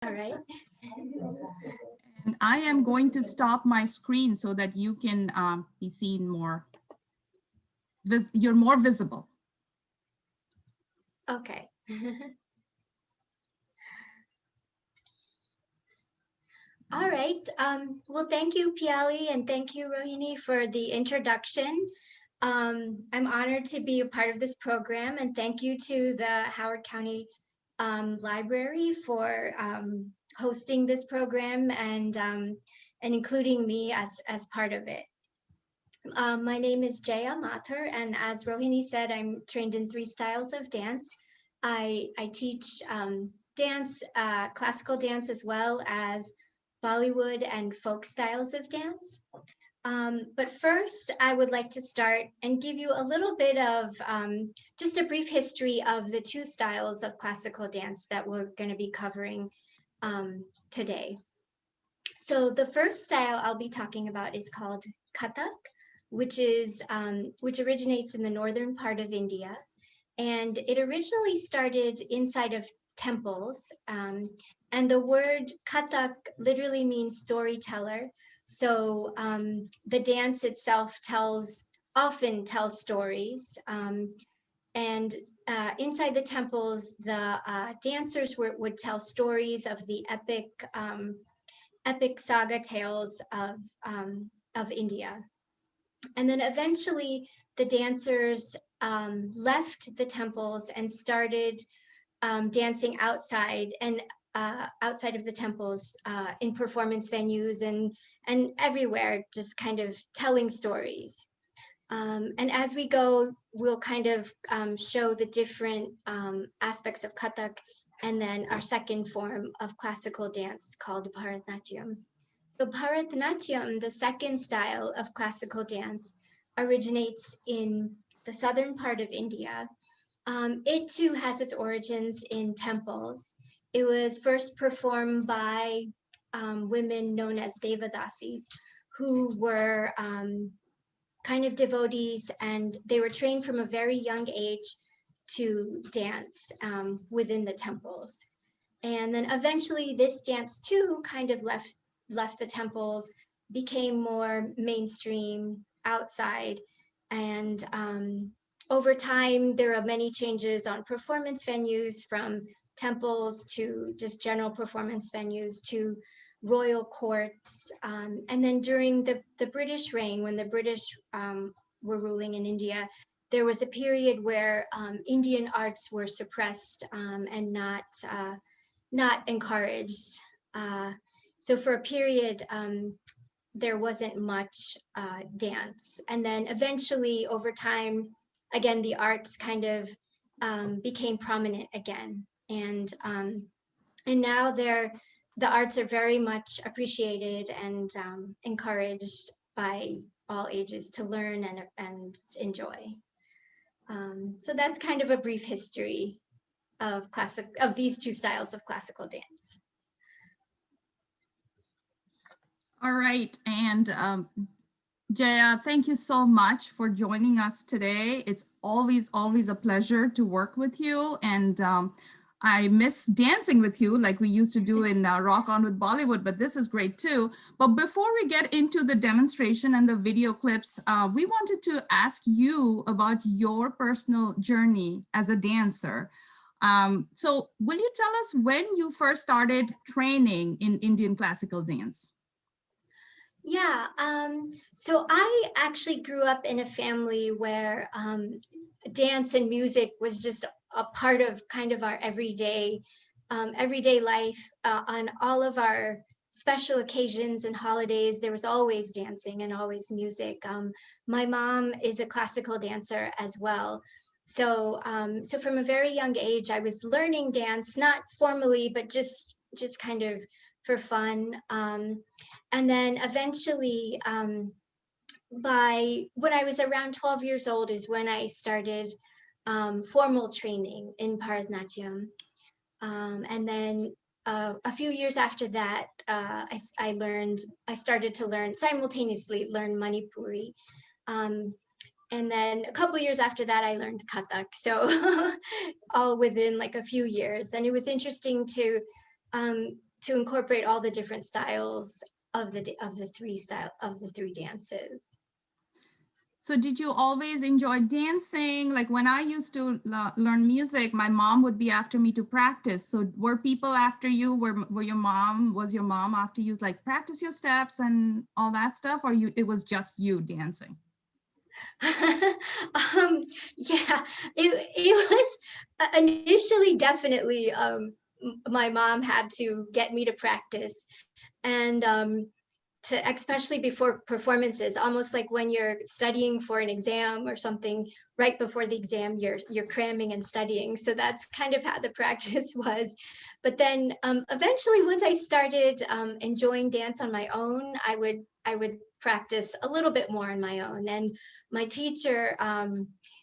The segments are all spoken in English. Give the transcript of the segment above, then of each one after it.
All right. And I am going to stop my screen so that you can be seen more. You're more visible. Okay. All right. Well, thank you, Piali, and thank you, Rohini, for the introduction. I'm honored to be a part of this program, and thank you to the Howard County Library for hosting this program and including me as part of it. My name is Jaya Mathur, and as Rohini said, I'm trained in 3 styles of dance. I teach dance, classical dance, as well as Bollywood and folk styles of dance. But first, I would like to start and give you a little bit of just a brief history of the 2 styles of classical dance that we're going to be covering today. So the first style I'll be talking about is called Kathak, which originates in the northern part of India, and it originally started inside of temples. And the word Kathak literally means storyteller. So the dance itself often tells stories. And inside the temples, the dancers would tell stories of the epic saga tales of India. And then eventually the dancers left the temples and started dancing outside outside of the temples in performance venues and everywhere, just kind of telling stories. And as we go, we'll kind of show the different aspects of Kathak and then our second form of classical dance called Bharatnatyam. So Bharatnatyam, the second style of classical dance, originates in the southern part of India. It too has its origins in temples. It was first performed by women known as Devadasis, who were kind of devotees, and they were trained from a very young age to dance within the temples. And then eventually this dance too kind of left the temples, became more mainstream outside. And over time, there are many changes on performance venues, from temples to just general performance venues to royal courts. And then during the British reign, when the British were ruling in India, there was a period where Indian arts were suppressed and not encouraged. So for a period, there wasn't much dance. And then eventually over time, again, the arts kind of became prominent again. And now the arts are very much appreciated and encouraged by all ages to learn and enjoy. So that's kind of a brief history of these 2 styles of classical dance. All right. And Jaya, thank you so much for joining us today. It's always a pleasure to work with you. And I miss dancing with you like we used to do in Rock On with Bollywood, but this is great too. But before we get into the demonstration and the video clips, we wanted to ask you about your personal journey as a dancer. So will you tell us when you first started training in Indian classical dance? Yeah, so I actually grew up in a family where dance and music was just a part of kind of our everyday life. On all of our special occasions and holidays, there was always dancing and always music. My mom is a classical dancer as well. So, so from a very young age, I was learning dance, not formally, but just kind of for fun. And then eventually, by when I was around 12 years old is when I started formal training in Bharatnatyam. And then a few years after that, I started to simultaneously learn Manipuri. And then a couple of years after that, I learned Kathak. So all within like a few years. And it was interesting to to incorporate all the different styles of the three dances. So did you always enjoy dancing? Like when I used to learn music, my mom would be after me to practice. So were people after you? Was your mom after you, like practice your steps and all that stuff, or it was just you dancing? Yeah, it was initially definitely my mom had to get me to practice, and to especially before performances, almost like when you're studying for an exam or something, right before the exam you're cramming and studying. So that's kind of how the practice was. But then eventually, once I started enjoying dance on my own, I would practice a little bit more on my own. And my teacher,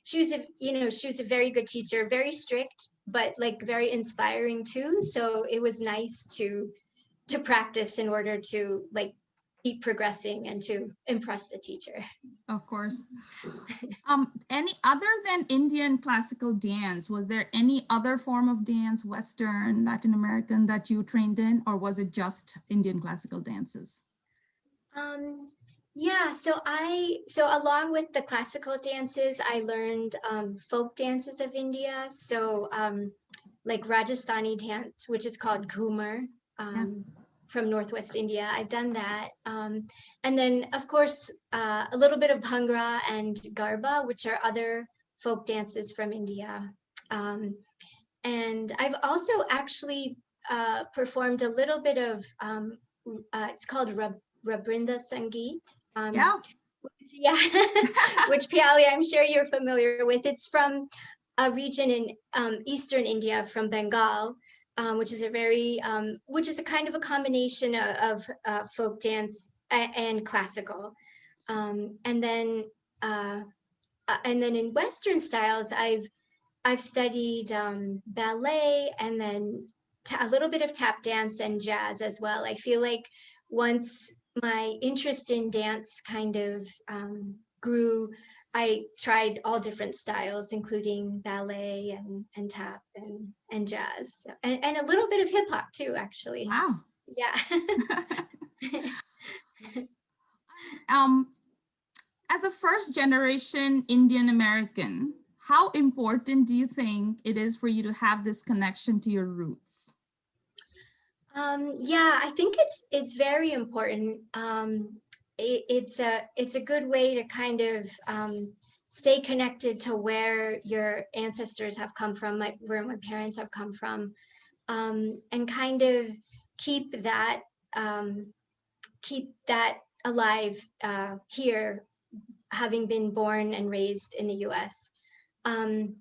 she was a very good teacher, very strict, but like very inspiring too. So it was nice to practice in order to like keep progressing and to impress the teacher. Of course. Any other than Indian classical dance, was there any other form of dance, Western, Latin American, that you trained in, or was it just Indian classical dances? Yeah, so along with the classical dances, I learned folk dances of India. So like Rajasthani dance, which is called Ghumar, Yeah. from Northwest India. I've done that. And then of course, a little bit of Bhangra and Garba, which are other folk dances from India. And I've also actually performed a little bit of, it's called Rabrinda Sangeet. Yeah. Yeah, which Piali, I'm sure you're familiar with. It's from a region in Eastern India, from Bengal, which is which is a kind of a combination of folk dance and classical. And then in Western styles, I've studied ballet, and then a little bit of tap dance and jazz as well. I feel like once my interest in dance kind of grew, I tried all different styles, including ballet and tap and jazz, and a little bit of hip hop too, actually. Wow. Yeah. um, as a first generation Indian American, how important do you think it is for you to have this connection to your roots? Yeah, I think it's very important. It's a good way to kind of stay connected to where your ancestors have come from, where my parents have come from, and kind of keep that um, alive here, having been born and raised in the U.S. And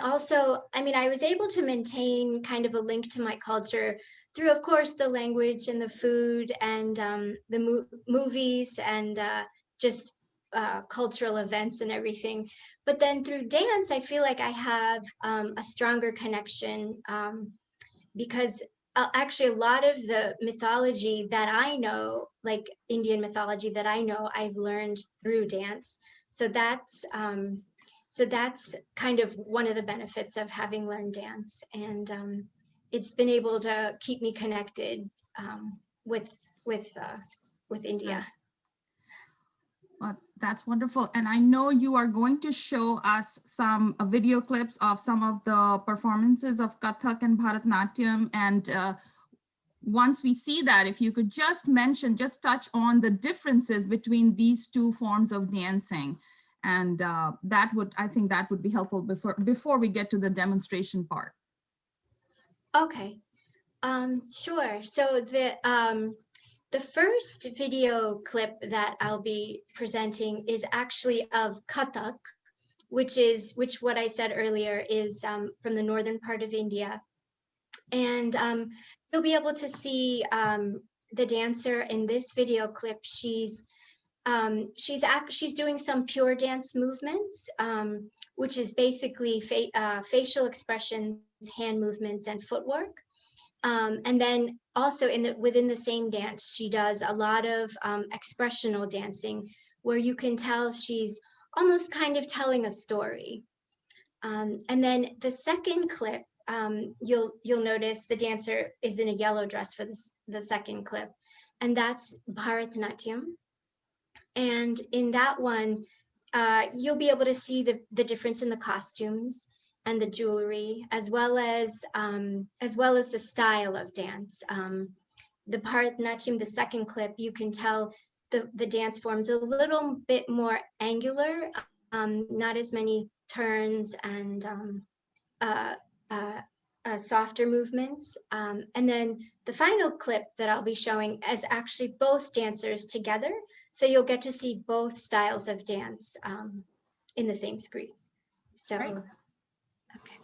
also, I mean, I was able to maintain kind of a link to my culture through, of course, the language and the food and the movies and just cultural events and everything. But then through dance, I feel like I have a stronger connection, because actually a lot of the mythology that I know, like Indian mythology that I know, I've learned through dance. So that's kind of one of the benefits of having learned dance, and it's been able to keep me connected with India. Well, that's wonderful. And I know you are going to show us some video clips of some of the performances of Kathak and Bharatnatyam. And once we see that, if you could just touch on the differences between these two forms of dancing. And I think that would be helpful before we get to the demonstration part. Okay, sure. So the first video clip that I'll be presenting is actually of Kathak, which what I said earlier is from the northern part of India. And you'll be able to see the dancer in this video clip. She's doing some pure dance movements, which is basically facial expressions, hand movements, and footwork. And then also within the same dance, she does a lot of expressional dancing, where you can tell she's almost kind of telling a story. And then the second clip you'll notice the dancer is in a yellow dress for the second clip, and that's Bharatnatyam. And in that one, you'll be able to see the difference in the costumes and the jewelry, as well as the style of dance. The Bharatnatyam, the second clip, you can tell the dance forms a little bit more angular, not as many turns and uh, uh, softer movements. And then the final clip that I'll be showing is actually both dancers together. So you'll get to see both styles of dance in the same screen. So, Great. okay.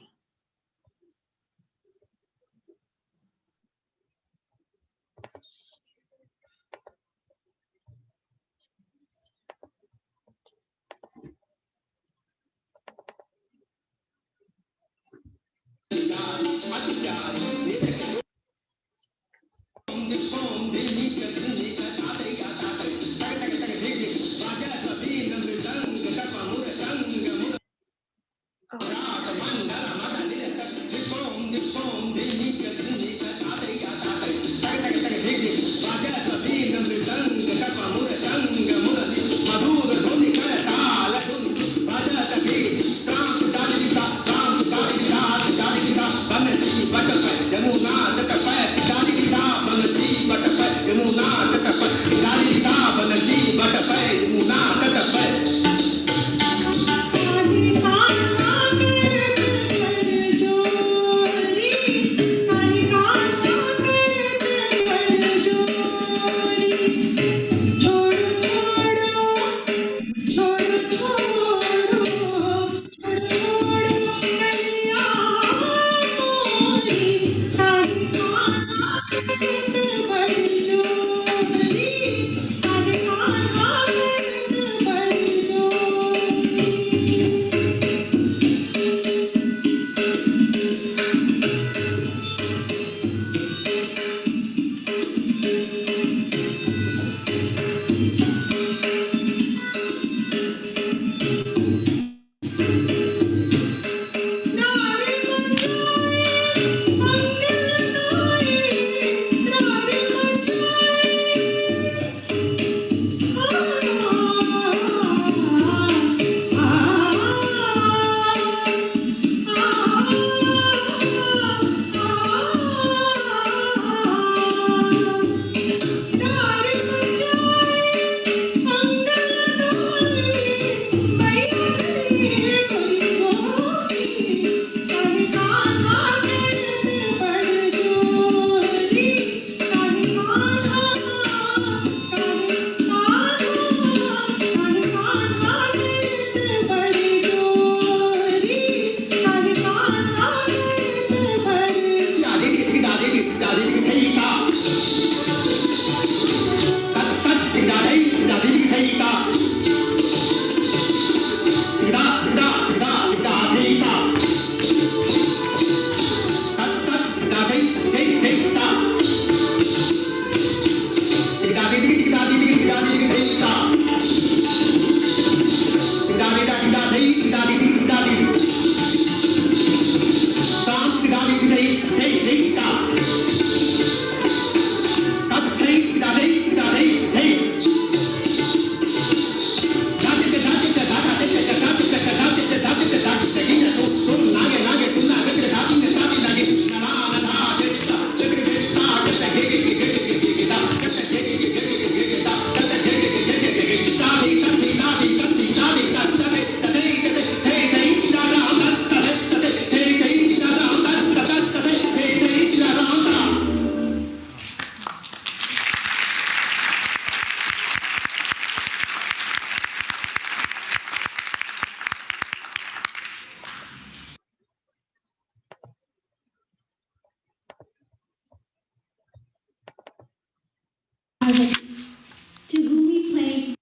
To whom we play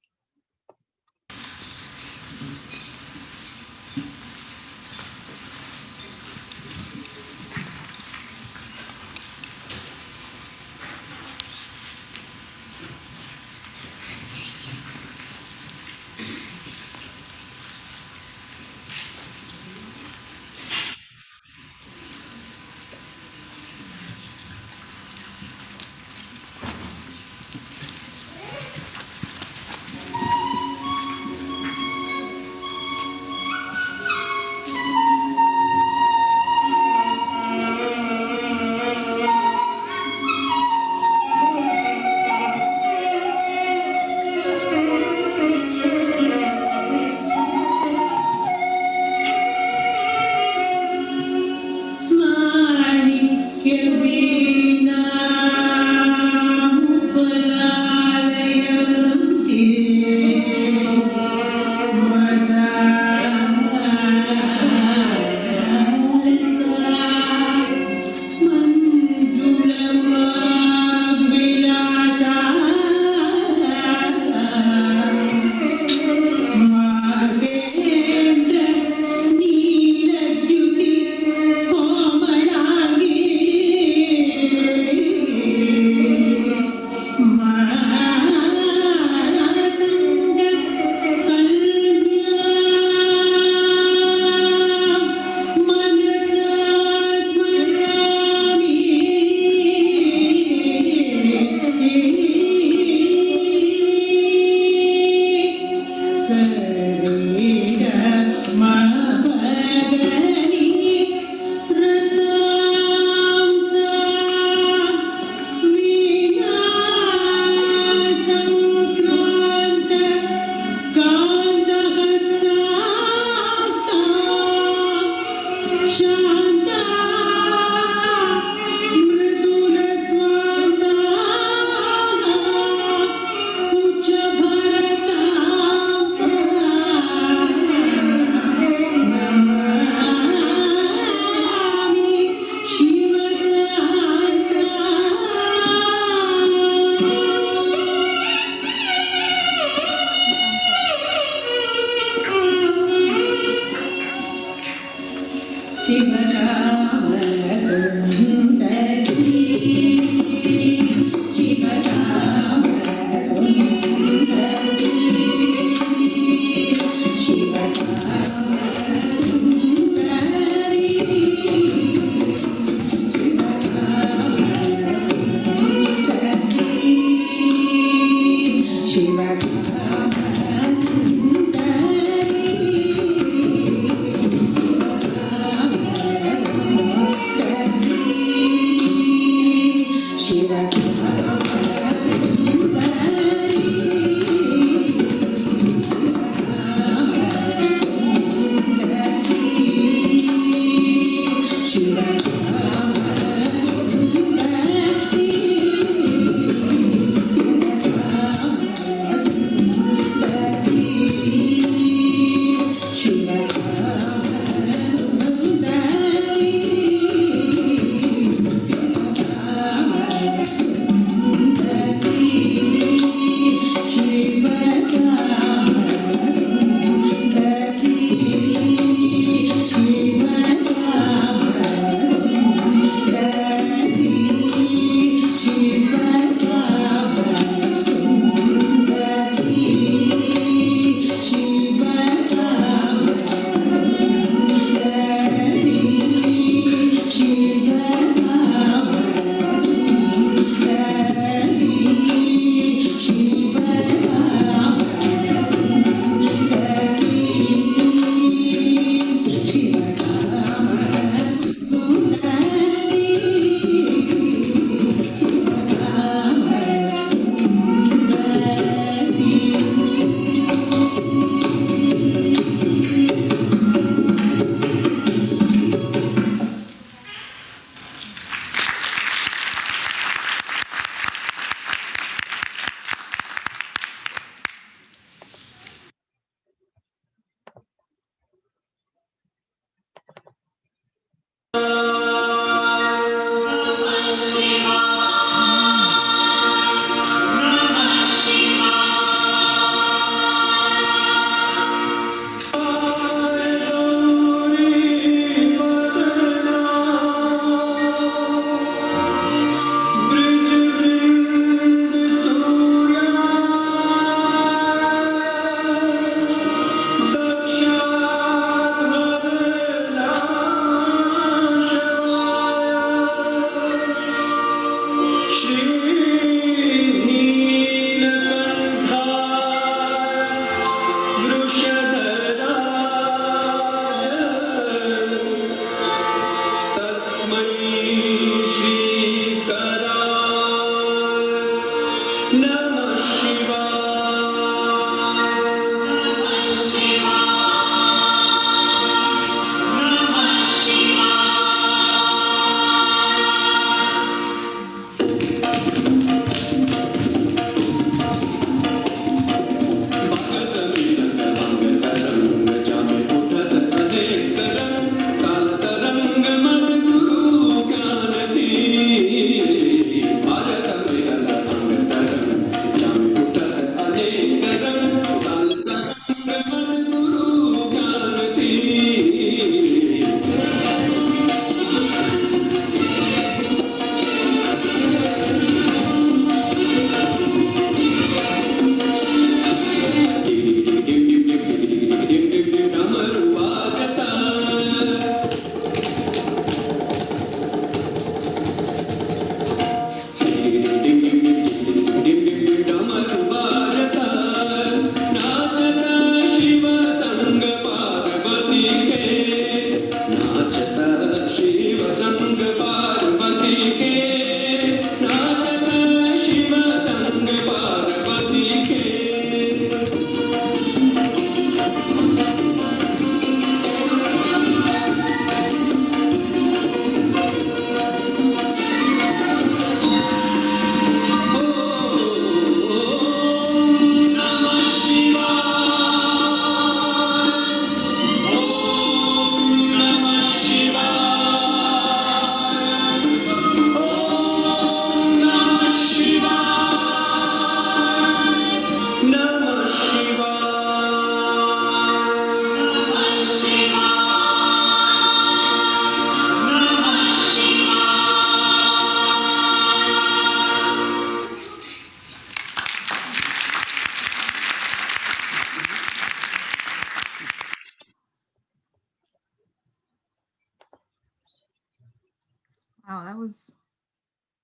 Wow,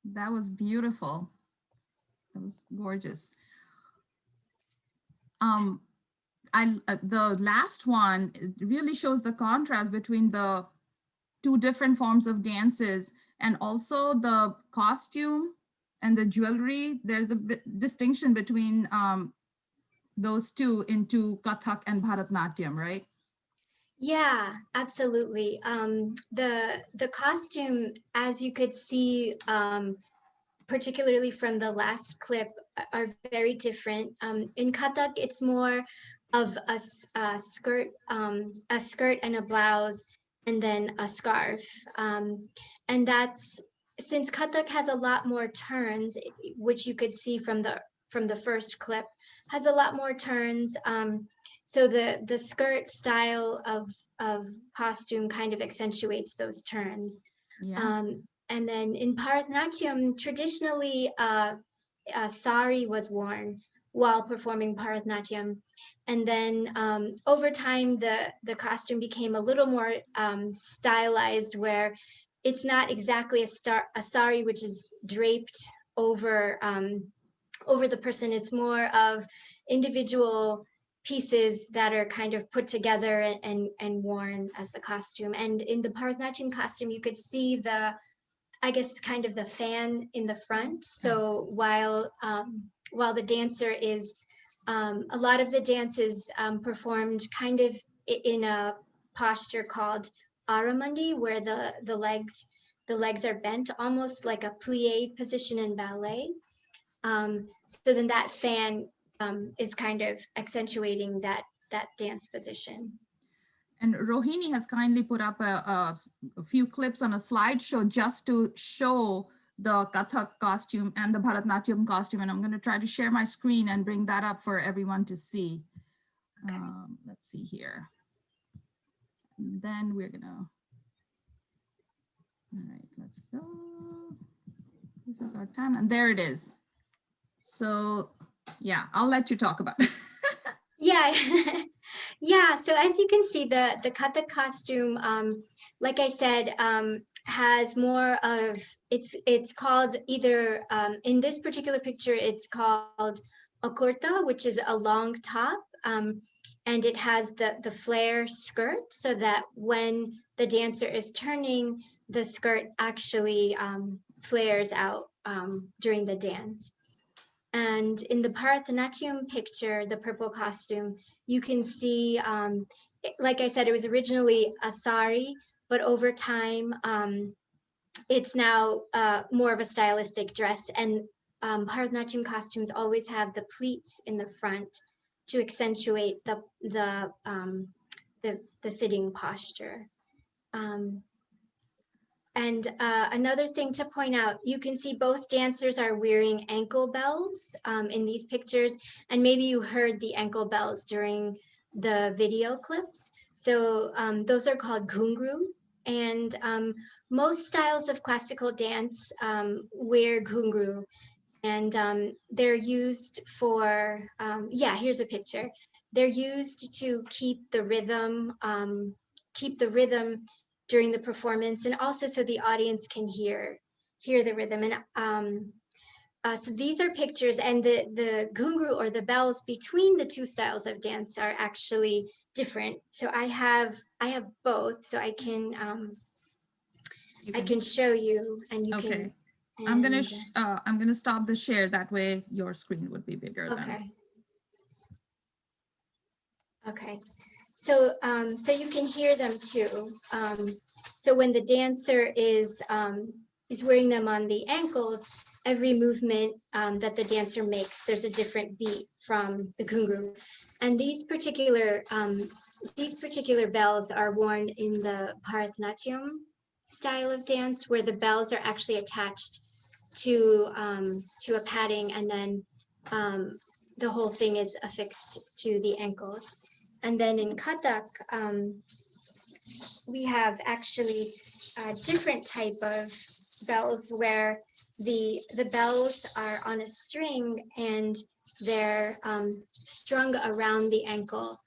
that was beautiful. That was gorgeous. The last one really shows the contrast between the two different forms of dances and also the costume and the jewelry, there's a distinction between those two into Kathak and Bharatnatyam, right? Yeah, absolutely. The costume, as you could see, particularly from the last clip, are very different. In Kathak, it's more of a skirt and a blouse, and then a scarf. And that's, since Kathak has a lot more turns, which you could see from the first clip, has a lot more turns. So the skirt style of costume kind of accentuates those turns. Yeah. And then in Bharatnatyam, traditionally, a sari was worn while performing Bharatnatyam. And then over time, the costume became a little more stylized, where it's not exactly a sari, which is draped over over the person. It's more of individual pieces that are kind of put together and worn as the costume. And in the Bharatnatyam costume, you could see I guess, kind of the fan in the front. So while the dancer is, a lot of the dance is performed kind of in a posture called Aramandi, where the legs are bent, almost like a plie position in ballet. So then that fan is kind of accentuating that dance position. And Rohini has kindly put up a few clips on a slideshow just to show the Kathak costume and the Bharatnatyam costume. And I'm going to try to share my screen and bring that up for everyone to see. Okay. Let's see here. And then we're going to, all right, let's go. This is our time. And there it is. So yeah, I'll let you talk about it. Yeah, yeah. So as you can see, the Kathak costume, like I said, has more of, it's called either, in this particular picture, it's called a kurta, which is a long top, and it has the flare skirt, so that when the dancer is turning, the skirt actually flares out during the dance. And in the Bharatanatyam picture, the purple costume, you can see, like I said, it was originally a sari, but over time, it's now more of a stylistic dress. And Bharatanatyam costumes always have the pleats in the front to accentuate the sitting posture. And another thing to point out, you can see both dancers are wearing ankle bells in these pictures, and maybe you heard the ankle bells during the video clips. So those are called ghungru, and most styles of classical dance wear ghungru, and they're used for, yeah, here's a picture. They're used to keep the rhythm during the performance, and also so the audience can hear the rhythm. And so these are pictures, and the ghungru, or the bells, between the two styles of dance are actually different. So I have both, so I can show you, and you Okay. can. I'm gonna stop the share. That way your screen would be bigger. Okay. Then. Okay. So you can hear them too. So when the dancer is wearing them on the ankles, every movement that the dancer makes, there's a different beat from the ghungru. And these particular bells are worn in the Bharatanatyam style of dance, where the bells are actually attached to a padding, and then the whole thing is affixed to the ankles. And then in Kathak, we have actually a different type of bells, where the bells are on a string, and they're strung around the ankle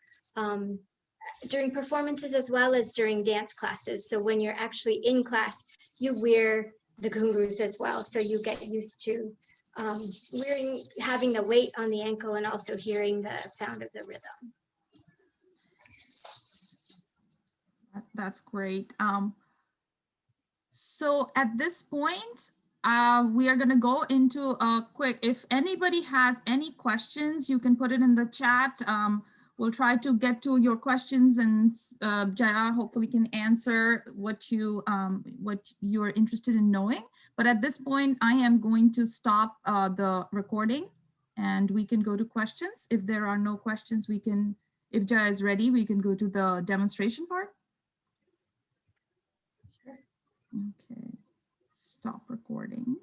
during performances as well as during dance classes. So when you're actually in class, you wear the ghungrus as well, so you get used to having the weight on the ankle, and also hearing the sound of the rhythm. That's great. So at this point, we are going to go into a quick, if anybody has any questions, you can put it in the chat. We'll try to get to your questions, and Jaya hopefully can answer what you're interested in knowing. But at this point, I am going to stop the recording and we can go to questions. If there are no questions, we can, if Jaya is ready, we can go to the demonstration part. Okay, stop recording.